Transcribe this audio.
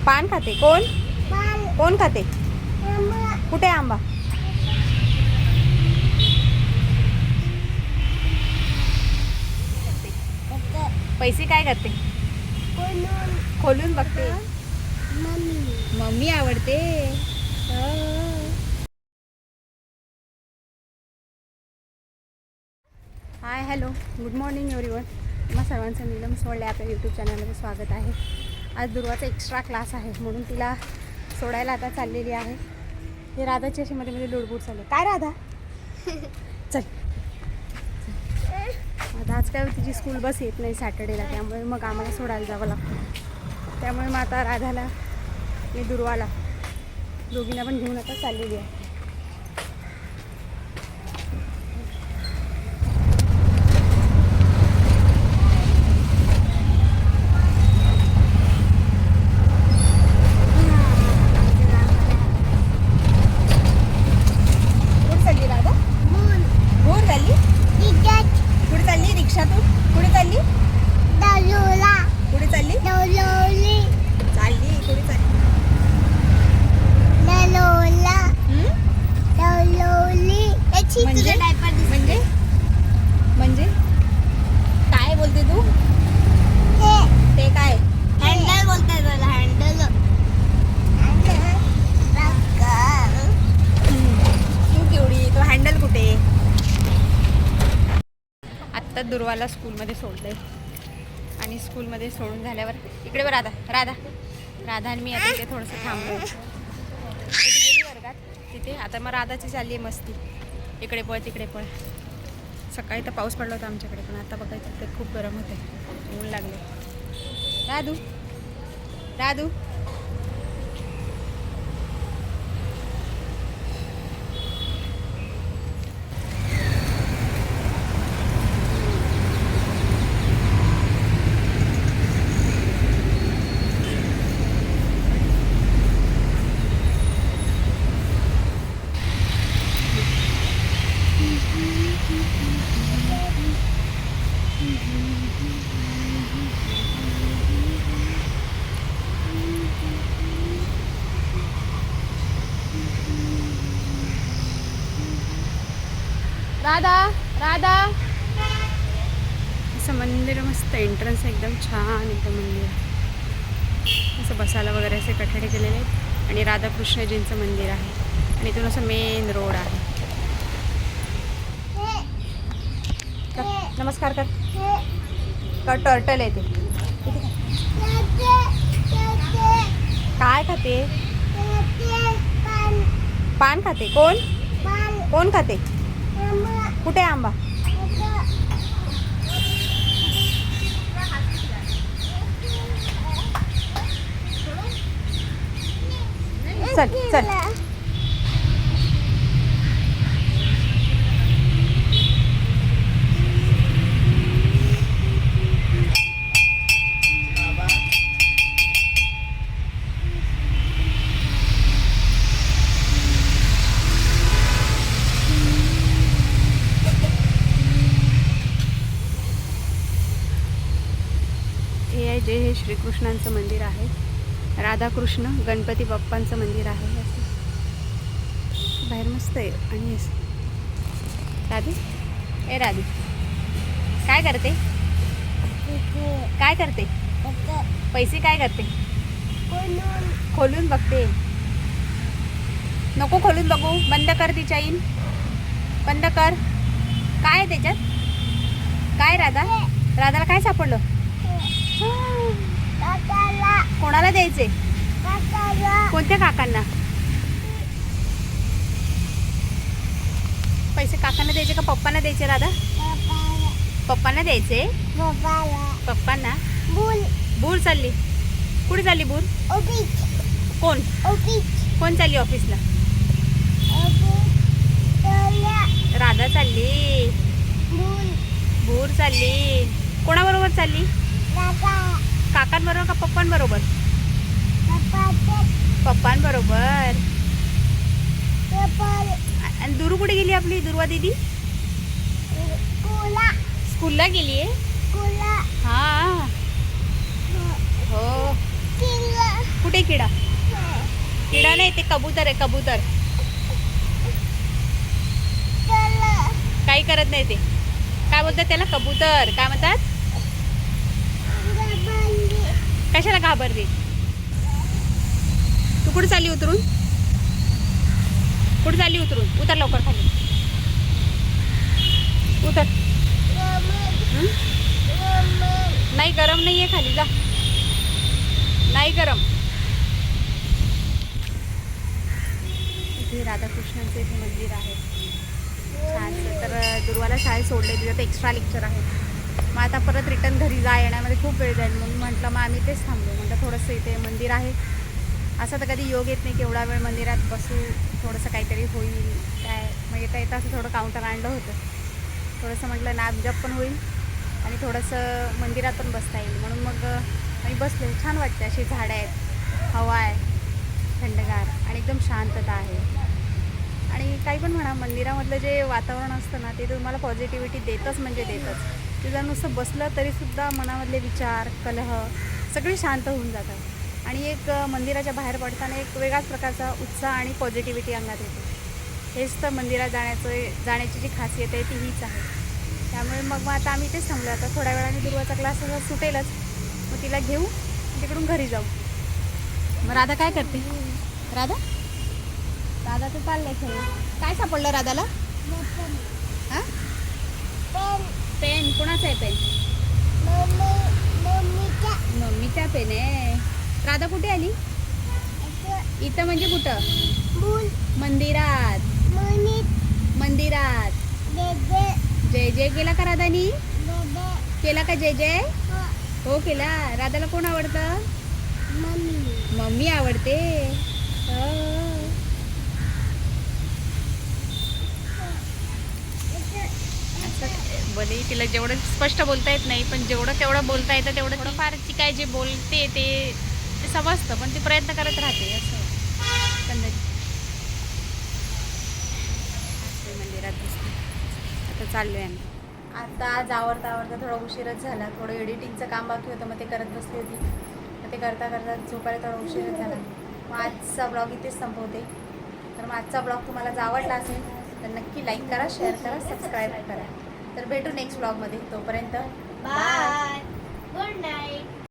पान खाते. कोण कोण खाते? कुठे आंबा? पैसे काय करते? खोलून बघते. मम्मी आवडते. Hi hello good morning everyone. तुम्हा सर्वांचं नीलम सोडले आपल्या यूट्यूब चॅनलमध्ये स्वागत आहे. आज दुर्वाचा एक्स्ट्रा क्लास आहे म्हणून तिला सोडायला आता चाललेली आहे. हे राधाची अशी मध्ये मध्ये लुडबुड चालू. काय राधा चल. आता आज काय तिची स्कूल बस येत नाही सॅटर्डेला, त्यामुळे मग आम्हाला सोडायला जावं लागतं. त्यामुळे मग आता राधाला आणि दुर्वाला दोघींना पण घेऊन आता चाललेली आहे. म्हणजे काय बोलते तू? ते काय हँडल बोलताय त्याला. हँडल तू केवढी तो हँडल कुठे? आत्ता दुर्वाला स्कूलमध्ये सोडलंय आणि स्कूलमध्ये सोडून झाल्यावर इकडे बघ राधा राधा राधा आणि मी आता इथे थोडंसं थांबलो. गेली वर्गात तिथे. आता मग राधाची चालली आहे मस्ती. इकडे पळ तिकडे पळ. सकाळी तर पाऊस पडला होता आमच्याकडे, पण आता बघायचं तर खूप गरम होते. ऊन लागले. राधू राधू राधा राधा. असं मंदिर मस्त एंट्रन्स एकदम छान एकदम मंदिर. असं बसायला वगैरे असे कठडे केलेले आहेत आणि राधाकृष्णजींचं मंदिर आहे आणि इथून असं मेन रोड आहे. नमस्कार कर कर. टर्टल आहे ते. काय खाते? पान खाते. कोण कोण खाते? कुठे आंबा? चल चल. हे श्रीकृष्णांचं मंदिर आहे. राधाकृष्ण गणपती बाप्पांचं मंदिर आहे. असं बाहेर मस्त आहे. आणि राधू ए राधू काय करते? काय करते? पैसे काय करते? खोलून बघते. नको खोलून बघू. बंद कर ती चैन. बंद कर. काय आहे त्याच्यात? काय राधा? राधाला काय सापडलं? कोणाला द्यायचे? कोणत्या काकांना? पैसे काकांना द्यायचे का पप्पांना द्यायचे? राधा पप्पांना द्यायचे. पप्पांना. बूर चालली. कुठे चालली बूर? कोण कोण चालली ऑफिसला? राधा चालली. बूर चालली. कोणाबरोबर चालली? काकांबरोबर का पप्पांबरोबर? पप्पांबरोबर. आणि दुरू कुठे गेली आपली दुर्वा दीदी? स्कूलला गेली आहे. हा हो. कुठे किडा? किडा नाही, ते कबूतर आहे, कबूतर. काही करत नाही ते. काय बोलतात त्याला? कबूतर. काय म्हणतात? कशाला घाबरते? तू कुठे चालली उतरून? कुठे चालली उतरून? उतर लवकर खाली. उतर. नाही गरम नाहीये, खाली जा. नाही गरम. इथे राधाकृष्णांचं इथे मंदिर आहे छानसं. तर दुर्वाला शाळेत सोडले, तिथं एक्स्ट्रा लेक्चर आहे. मग आता परत रिटर्न घरी जा येण्यामध्ये खूप वेळ जाईल. मग म्हटलं मग आम्ही तेच थांबलो. म्हटलं थोडंसं इथे मंदिर आहे, असं तर कधी योग येत नाही की एवढा वेळ मंदिरात बसू, थोडंसं काहीतरी होईल काय. मग येता येता असं थोडं काउंटर आणलं होतं. थोडंसं म्हटलं नामजप पण होईल आणि थोडंसं मंदिरात पण बसता येईल, म्हणून मग आम्ही बसलो. छान वाटते, अशी झाडं आहेत, हवा आहे थंडगार आणि एकदम शांतता आहे. आणि काही पण म्हणा, मंदिरामधलं जे वातावरण असतं ना, ते तुम्हाला पॉझिटिव्हिटी देतच म्हणजे देतच. ते जर नुसतं बसलं तरीसुद्धा मनामधले विचार, कलह सगळे शांत होऊन जातात. आणि एक मंदिराच्या बाहेर पडताना एक वेगळाच प्रकारचा उत्साह आणि पॉझिटिव्हिटी अंगात येते. हेच तर मंदिरात जाण्याची जी खासियत आहे ती हीच आहे. त्यामुळे मग आता आम्ही तेच थांबलो. आता थोड्या वेळाने दुर्वाचा क्लास सुटेलच, मग तिला घेऊ तिकडून घरी जाऊ. मग राधा काय करते? राधा राधा तर चाललंय खेळ. काय सापडलं राधाला? हां, पेन. कोणाचा आहे पेन? मम्मीचा पेन आहे. राधा कुठे आली? इथं म्हणजे कुठं? मंदिरात. मंदिरात जय जय केला का राधानी? केला का जय जय? हो केला. राधाला कोण आवडतं? मम्मी आवडते. भले तिला जेवढं स्पष्ट बोलता येत नाही, पण जेवढं तेवढं बोलता येतं तेवढं थोडंफार ती काय जे बोलते ते समजतं, पण ती प्रयत्न करत राहते. असं मंदिरात दिसते. आता चाललोय आम्ही. आता आज आवरता थोडा उशीरच झाला. थोडं एडिटिंगचं काम बाकी होतं, मग ते करत बसली होती. मग ते करता करता झोपायला थोडा उशीरच झाला. मग आजचा ब्लॉग इथेच संपवते. तर मग आजचा ब्लॉग तुम्हाला आवडला असेल तर नक्की लाईक करा, शेअर करा, सबस्क्राईब करा. तर भेटू नेक्स्ट ब्लॉगमध्ये. तोपर्यंत बाय. Good night.